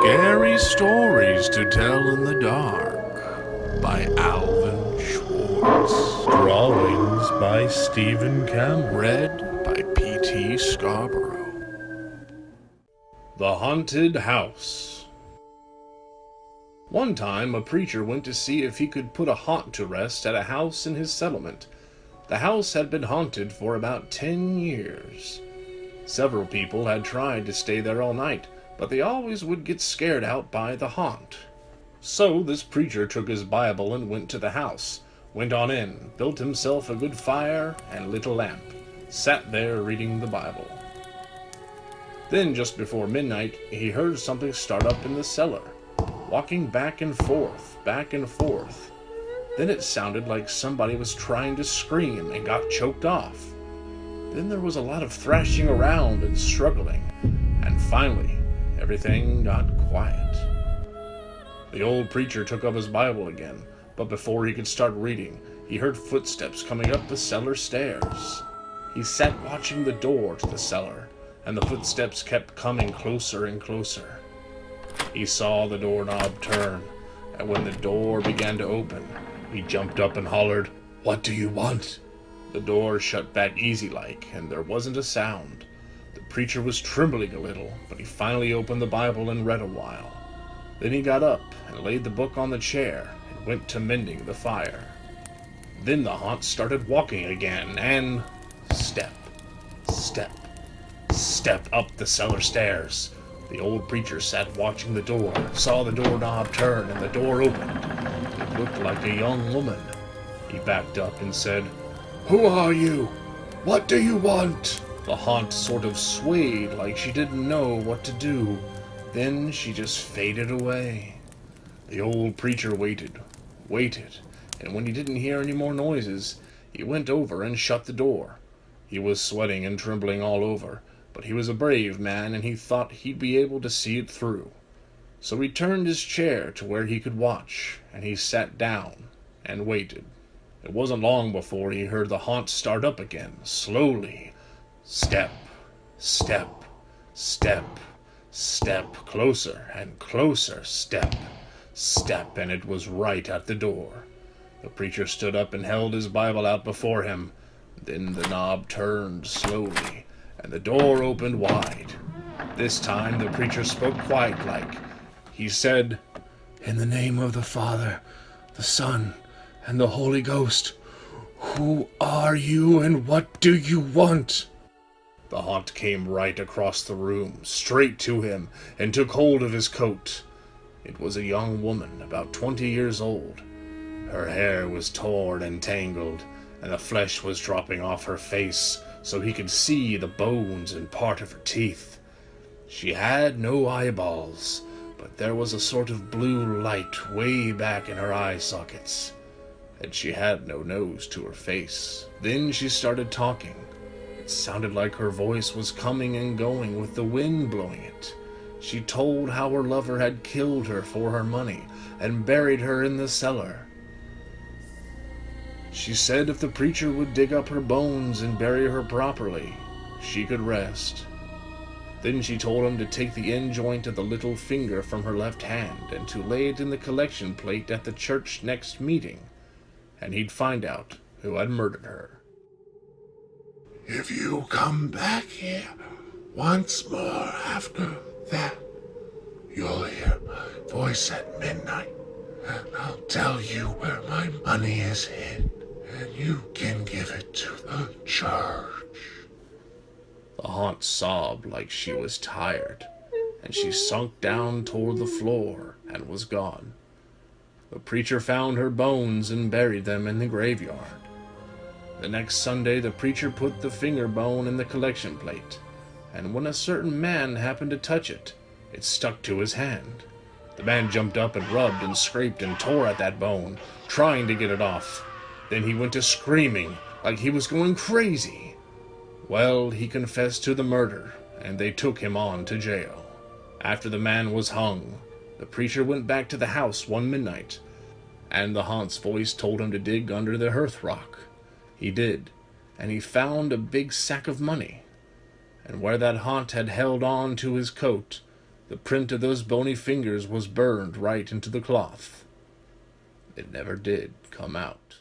Scary Stories to Tell in the Dark by Alvin Schwartz. Drawings by Stephen Campbell. Read by P.T. Scarborough. The Haunted House. One time, a preacher went to see if he could put a haunt to rest at a house in his settlement. The house had been haunted for about 10 years. Several people had tried to stay there all night, but they always would get scared out by the haunt. So this preacher took his Bible and went to the house, went on in, built himself a good fire and lit a lamp, sat there reading the Bible. Then just before midnight, he heard something start up in the cellar, walking back and forth, back and forth. Then it sounded like somebody was trying to scream and got choked off. Then there was a lot of thrashing around and struggling, and finally, everything got quiet. The old preacher took up his Bible again, but before he could start reading, he heard footsteps coming up the cellar stairs. He sat watching the door to the cellar, and the footsteps kept coming closer and closer. He saw the doorknob turn, and when the door began to open, he jumped up and hollered, "What do you want?" The door shut back easy-like, and there wasn't a sound. The preacher was trembling a little, but he finally opened the Bible and read a while. Then he got up and laid the book on the chair and went to mending the fire. Then the haunt started walking again, and step, step, step up the cellar stairs. The old preacher sat watching the door, saw the doorknob turn, and the door opened. It looked like a young woman. He backed up and said, "Who are you? What do you want?" The haunt sort of swayed like she didn't know what to do. Then she just faded away. The old preacher waited, and when he didn't hear any more noises, he went over and shut the door. He was sweating and trembling all over, but he was a brave man and he thought he'd be able to see it through. So he turned his chair to where he could watch, and he sat down and waited. It wasn't long before he heard the haunt start up again, slowly. Step, step, step, step, closer and closer, step, step, and it was right at the door. The preacher stood up and held his Bible out before him. Then the knob turned slowly, and the door opened wide. This time the preacher spoke quiet-like. He said, "In the name of the Father, the Son, and the Holy Ghost, who are you and what do you want?" The haunt came right across the room, straight to him, and took hold of his coat. It was a young woman, about 20 years old. Her hair was torn and tangled, and the flesh was dropping off her face, so he could see the bones and part of her teeth. She had no eyeballs, but there was a sort of blue light way back in her eye sockets, and she had no nose to her face. Then she started talking. It sounded like her voice was coming and going with the wind blowing it. She told how her lover had killed her for her money and buried her in the cellar. She said if the preacher would dig up her bones and bury her properly, she could rest. Then she told him to take the end joint of the little finger from her left hand and to lay it in the collection plate at the church next meeting, and he'd find out who had murdered her. "If you come back here once more after that, you'll hear my voice at midnight, and I'll tell you where my money is hid, and you can give it to the church." The haunt sobbed like she was tired, and she sunk down toward the floor and was gone. The preacher found her bones and buried them in the graveyard. The next Sunday, the preacher put the finger bone in the collection plate, and when a certain man happened to touch it, it stuck to his hand. The man jumped up and rubbed and scraped and tore at that bone, trying to get it off. Then he went to screaming like he was going crazy. Well, he confessed to the murder, and they took him on to jail. After the man was hung, the preacher went back to the house one midnight, and the haunt's voice told him to dig under the hearth rock. He did, and he found a big sack of money. And where that haunt had held on to his coat, The print of those bony fingers was burned right into the cloth. It never did come out.